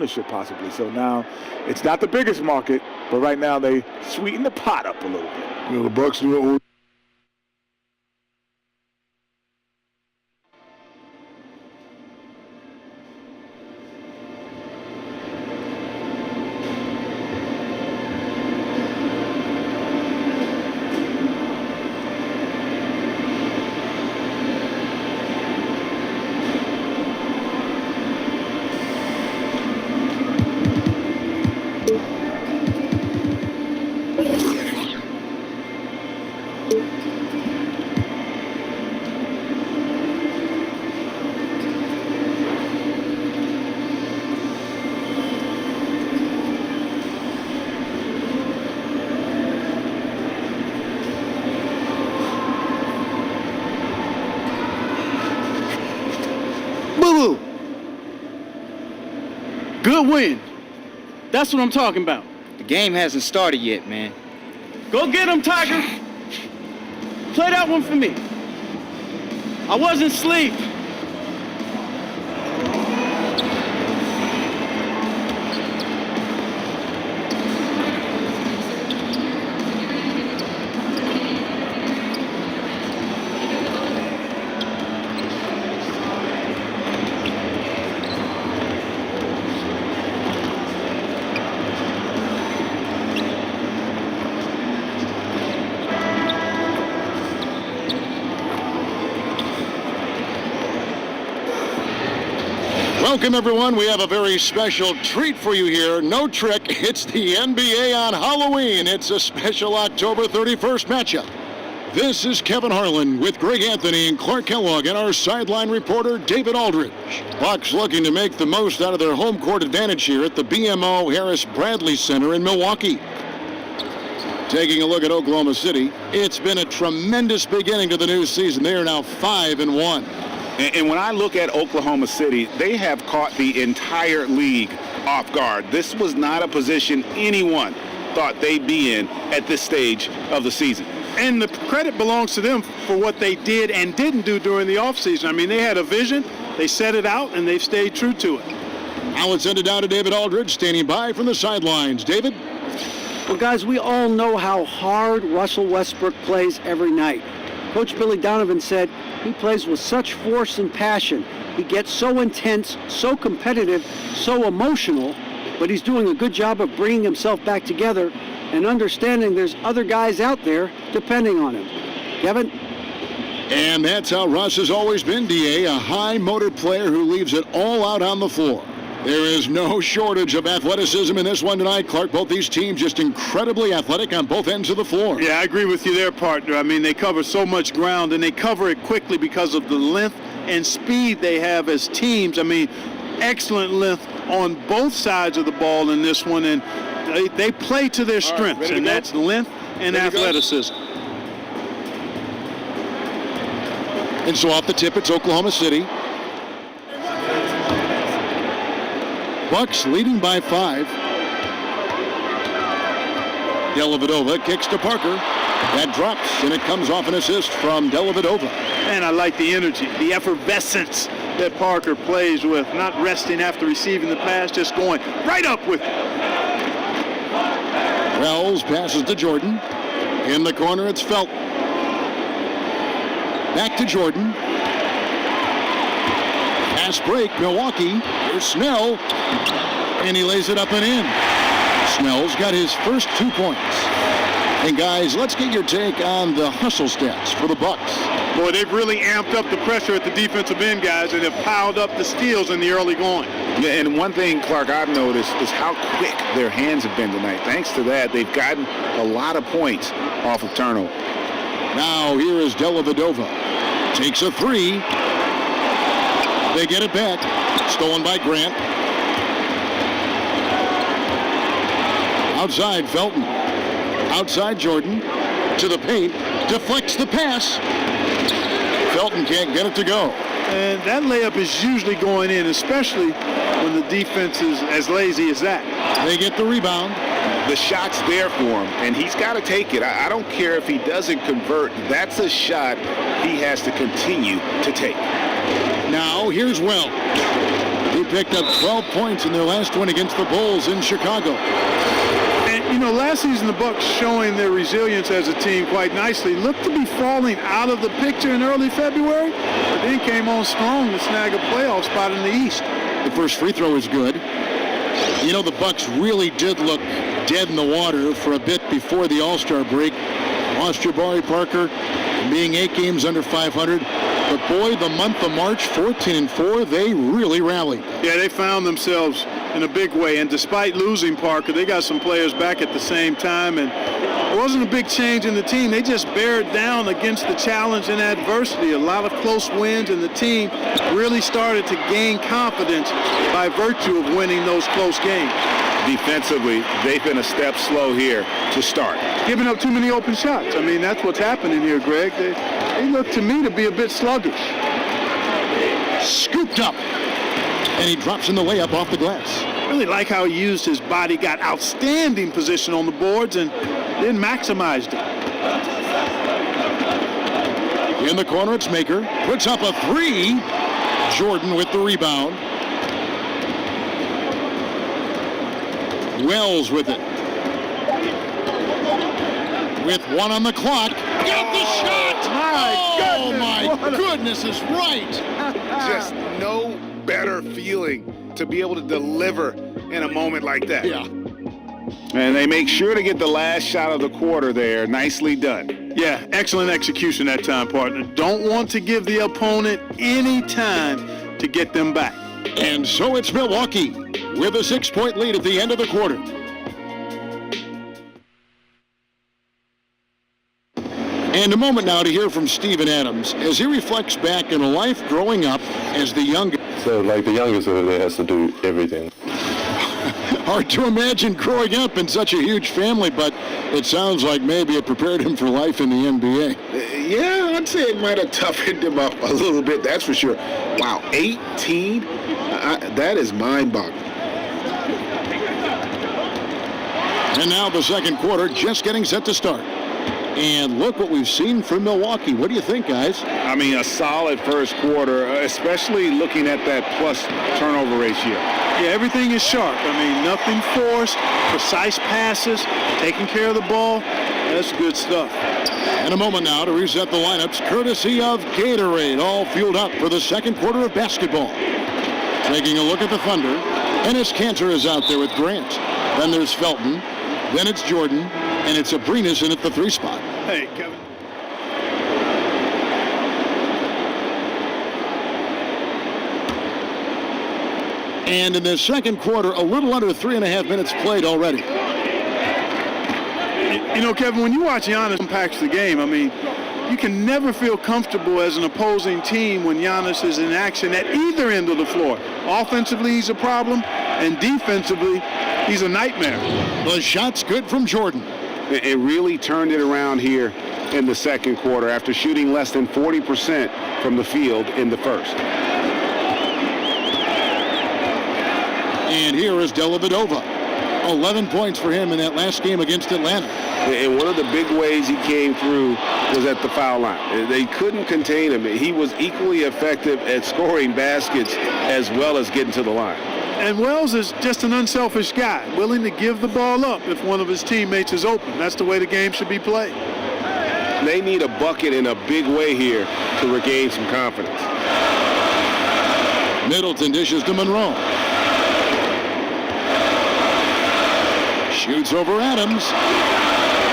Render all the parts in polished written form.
ownership possibly. So now it's not the biggest market, but right now they sweeten the pot up a little bit. You know, the Bucks do it. Boo-boo. Good win. That's what I'm talking about. The game hasn't started yet, man. Go get him, Tiger. Play that one for me. I wasn't asleep. Welcome, everyone. We have a very special treat for you here. No trick, it's the NBA on Halloween. It's a special October 31st matchup. This is Kevin Harlan with Greg Anthony and Clark Kellogg and our sideline reporter, David Aldridge. Bucks looking to make the most out of their home court advantage here at the BMO Harris Bradley Center in Milwaukee. Taking a look at Oklahoma City, it's been a tremendous beginning to the new season. They are now 5-1. And when I look at Oklahoma City, they have caught the entire league off guard. This was not a position anyone thought they'd be in at this stage of the season. And the credit belongs to them for what they did and didn't do during the offseason. I mean, they had a vision, they set it out, and they've stayed true to it. Now let's send it down to David Aldridge, standing by from the sidelines. David? Well, guys, we all know how hard Russell Westbrook plays every night. Coach Billy Donovan said he plays with such force and passion. He gets so intense, so competitive, so emotional, but he's doing a good job of bringing himself back together and understanding there's other guys out there depending on him. Kevin? And that's how Russ has always been, D.A., a high-motor player who leaves it all out on the floor. There is no shortage of athleticism in this one tonight, Clark. Both these teams just incredibly athletic on both ends of the floor. Yeah, I agree with you there, partner. I mean, they cover so much ground, and they cover it quickly because of the length and speed they have as teams. I mean, excellent length on both sides of the ball in this one, and they play to their strengths, and that's length and athleticism. And so off the tip, it's Oklahoma City. Bucks leading by 5. Dellavedova kicks to Parker. That drops, and it comes off an assist from Dellavedova. And I like the energy, the effervescence that Parker plays with, not resting after receiving the pass, just going right up with it. Wells passes to Jordan. In the corner, it's Felton. Back to Jordan. Pass break, Milwaukee. Here's Snell. And he lays it up and in. Snell's got his first 2 points. And guys, let's get your take on the hustle stats for the Bucks. Boy, they've really amped up the pressure at the defensive end, guys, and have piled up the steals in the early going. Yeah, and one thing, Clark, I've noticed is how quick their hands have been tonight. Thanks to that, they've gotten a lot of points off of turnover. Now here is Dellavedova. Takes a 3. They get it back. Stolen by Grant. Outside Felton. Outside Jordan. To the paint. Deflects the pass. Felton can't get it to go. And that layup is usually going in, especially when the defense is as lazy as that. They get the rebound. The shot's there for him, and he's got to take it. I don't care if he doesn't convert. That's a shot he has to continue to take. Now, here's Wells. He picked up 12 points in their last win against the Bulls in Chicago. And, last season the Bucks, showing their resilience as a team quite nicely, looked to be falling out of the picture in early February, but then came on strong to snag a playoff spot in the East. The first free throw is good. The Bucks really did look dead in the water for a bit before the All-Star break. Lost Jabari Parker, being 8 games under 500. But boy, the month of March, 14-4, they really rallied. Yeah, they found themselves in a big way, and despite losing Parker, they got some players back at the same time, and it wasn't a big change in the team. They just bared down against the challenge and adversity. A lot of close wins, and the team really started to gain confidence by virtue of winning those close games. Defensively, they've been a step slow here to start. Giving up too many open shots. I mean, that's what's happening here, Greg. They look to me to be a bit sluggish. Scooped up, and he drops in the layup off the glass. Really like how he used his body, got outstanding position on the boards, and then maximized it. In the corner, it's Maker. Puts up a 3. Jordan with the rebound. Wells with it. With 1 on the clock. Got the shot! My goodness is right. Just no better feeling to be able to deliver in a moment like that. Yeah. And they make sure to get the last shot of the quarter there. Nicely done. Yeah, excellent execution that time, partner. Don't want to give the opponent any time to get them back. And so it's Milwaukee with a 6-point lead at the end of the quarter. And a moment now to hear from Steven Adams as he reflects back on life growing up as the youngest. So, like, the youngest over there has to do everything. Hard to imagine growing up in such a huge family, but it sounds like maybe it prepared him for life in the NBA. Yeah, I'd say it might have toughened him up a little bit, that's for sure. Wow, 18? That is mind-boggling. And now the second quarter just getting set to start. And look what we've seen from Milwaukee. What do you think, guys? I mean, a solid first quarter, especially looking at that plus turnover ratio. Yeah, everything is sharp. I mean, nothing forced, precise passes, taking care of the ball. That's good stuff. And a moment now to reset the lineups, courtesy of Gatorade, all fueled up for the second quarter of basketball. Taking a look at the Thunder, Enes Kanter is out there with Grant. Then there's Felton. Then it's Jordan. And it's Abrinas in at the 3 spot. Hey, Kevin. And in the second quarter, a little under 3.5 minutes played already. Kevin, when you watch Giannis impacts the game, I mean, you can never feel comfortable as an opposing team when Giannis is in action at either end of the floor. Offensively, he's a problem, and defensively, he's a nightmare. The shot's good from Jordan. It really turned it around here in the second quarter after shooting less than 40% from the field in the first. And here is Dellavedova. 11 points for him in that last game against Atlanta. And one of the big ways he came through was at the foul line. They couldn't contain him. He was equally effective at scoring baskets as well as getting to the line. And Wells is just an unselfish guy, willing to give the ball up if one of his teammates is open. That's the way the game should be played. They need a bucket in a big way here to regain some confidence. Middleton dishes to Monroe. Shoots over Adams.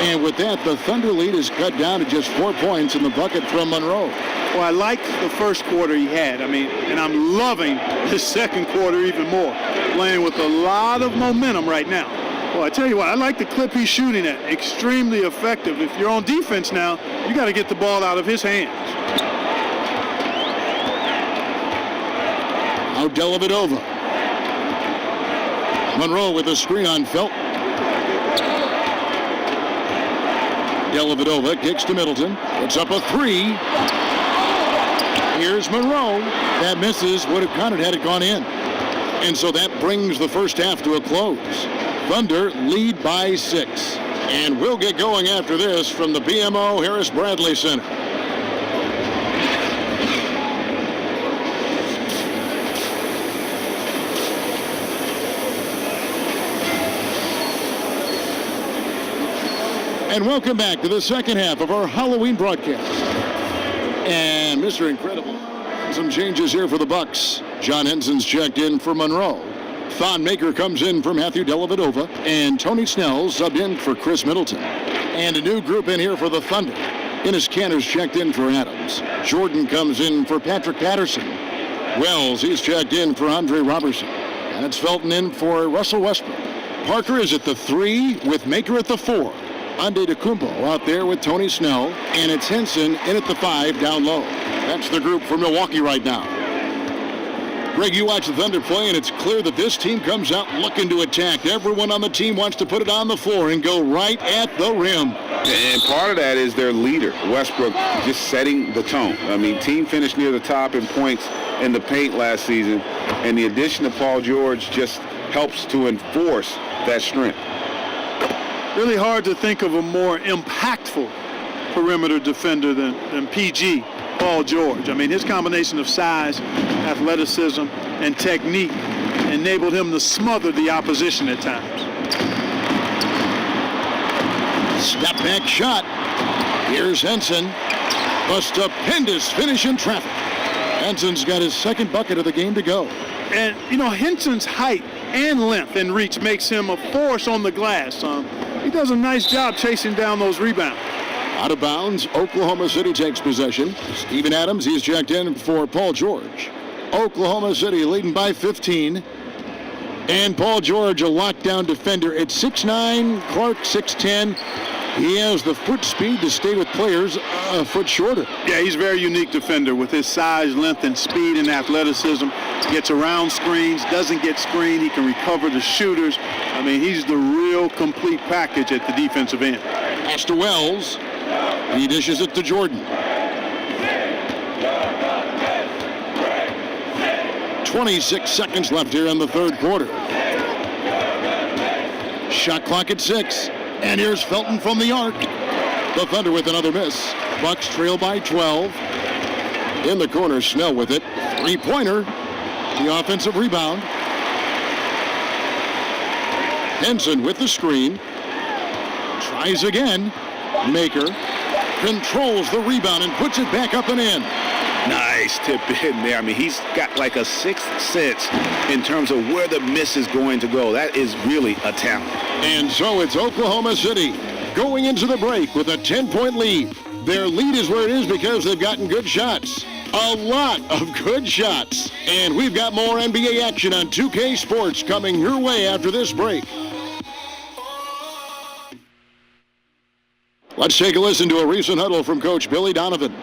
And with that, the Thunder lead is cut down to just 4 points in the bucket from Monroe. Well, I liked the first quarter he had. I mean, and I'm loving his second quarter even more. Playing with a lot of momentum right now. Well, I tell you what, I like the clip he's shooting at. Extremely effective. If you're on defense now, you got to get the ball out of his hands. Now Dellavedova. Monroe with a screen on Felton. Dellavedova kicks to Middleton. Puts up a 3. Here's Monroe. That misses. Would have counted had it gone in. And so that brings the first half to a close. Thunder lead by 6. And we'll get going after this from the BMO Harris Bradley Center. And welcome back to the second half of our Halloween broadcast. And Mr. Incredible, some changes here for the Bucks. John Henson's checked in for Monroe. Thon Maker comes in for Matthew Dellavedova. And Tony Snell subbed in for Chris Middleton. And a new group in here for the Thunder. Enes Kanter's checked in for Adams. Jordan comes in for Patrick Patterson. Wells, he's checked in for Andre Robertson. And it's Felton in for Russell Westbrook. Parker is at the 3 with Maker at the 4. Ande DeCumbo out there with Tony Snell. And it's Henson in at the 5 down low. That's the group for Milwaukee right now. Greg, you watch the Thunder play, and it's clear that this team comes out looking to attack. Everyone on the team wants to put it on the floor and go right at the rim. And part of that is their leader, Westbrook, just setting the tone. I mean, team finished near the top in points in the paint last season, and the addition of Paul George just helps to enforce that strength. Really hard to think of a more impactful perimeter defender than PG, Paul George. I mean, his combination of size, athleticism, and technique enabled him to smother the opposition at times. Step back shot. Here's Henson. A stupendous finish in traffic. Henson's got his second bucket of the game to go. And, you know, Henson's height and length and reach makes him a force on the glass. He does a nice job chasing down those rebounds. Out of bounds, Oklahoma City takes possession. Steven Adams, he's checked in for Paul George. Oklahoma City leading by 15. And Paul George, a lockdown defender at 6'9", Clark 6'10". He has the foot speed to stay with players a foot shorter. Yeah, he's a very unique defender with his size, length, and speed and athleticism. Gets around screens, doesn't get screened. He can recover the shooters. I mean, he's the real complete package at the defensive end. Pass to Wells. He dishes it to Jordan. 26 seconds left here in the third quarter. Shot clock at 6. And here's Felton from the arc. The Thunder with another miss. Bucks trail by 12. In the corner, Snell with it. Three-pointer. The offensive rebound. Henson with the screen. Tries again. Maker controls the rebound and puts it back up and in. Nice tip in there. I mean, he's got like a sixth sense in terms of where the miss is going to go. That is really a talent. And so it's Oklahoma City going into the break with a 10-point lead. Their lead is where it is because they've gotten good shots. A lot of good shots. And we've got more NBA action on 2K Sports coming your way after this break. Let's take a listen to a recent huddle from Coach Billy Donovan.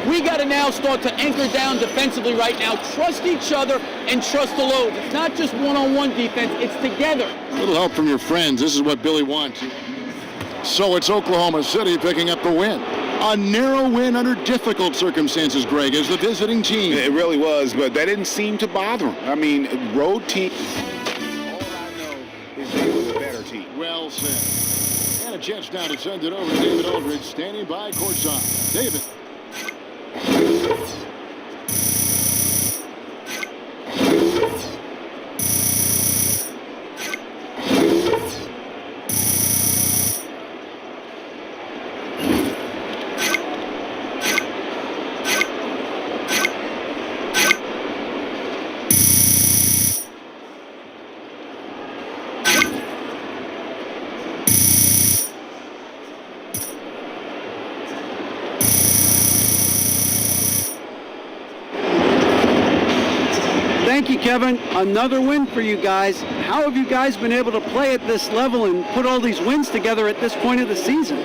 We got to now start to anchor down defensively right now. Trust each other and trust the load. It's not just one-on-one defense, it's together. A little help from your friends. This is what Billy wants. So it's Oklahoma City picking up the win. A narrow win under difficult circumstances, Greg, as the visiting team. It really was, but that didn't seem to bother him. I mean, road team. All I know is they were the better team. Well said. And a chance now to send it over to David Aldridge, standing by courtside. David. Thank you, Kevin. Another win for you guys. How have you guys been able to play at this level and put all these wins together at this point of the season?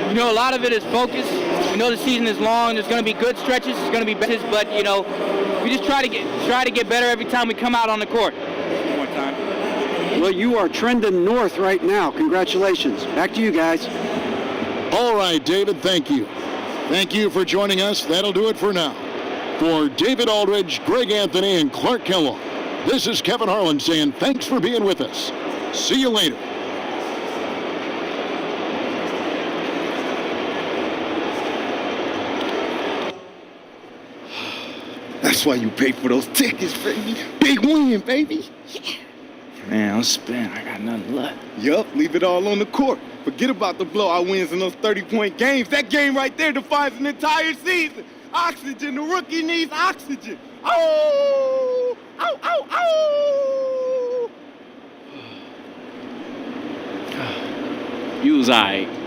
You know, a lot of it is focus. We know the season is long. There's going to be good stretches. There's going to be benches, but you know, we just try to get better every time we come out on the court. One more time. Well, you are trending north right now. Congratulations. Back to you guys. All right, David, thank you. Thank you for joining us. That'll do it for now. For David Aldridge, Greg Anthony, and Clark Kellogg, this is Kevin Harlan saying thanks for being with us. See you later. That's why you pay for those tickets, baby. Big win, baby. Man, I'm spent. I got nothing left. Yup, leave it all on the court. Forget about the blowout wins in those 30-point games. That game right there defines an entire season. Oxygen, the rookie needs oxygen. Oh! Ow, ow, ow! You was all right.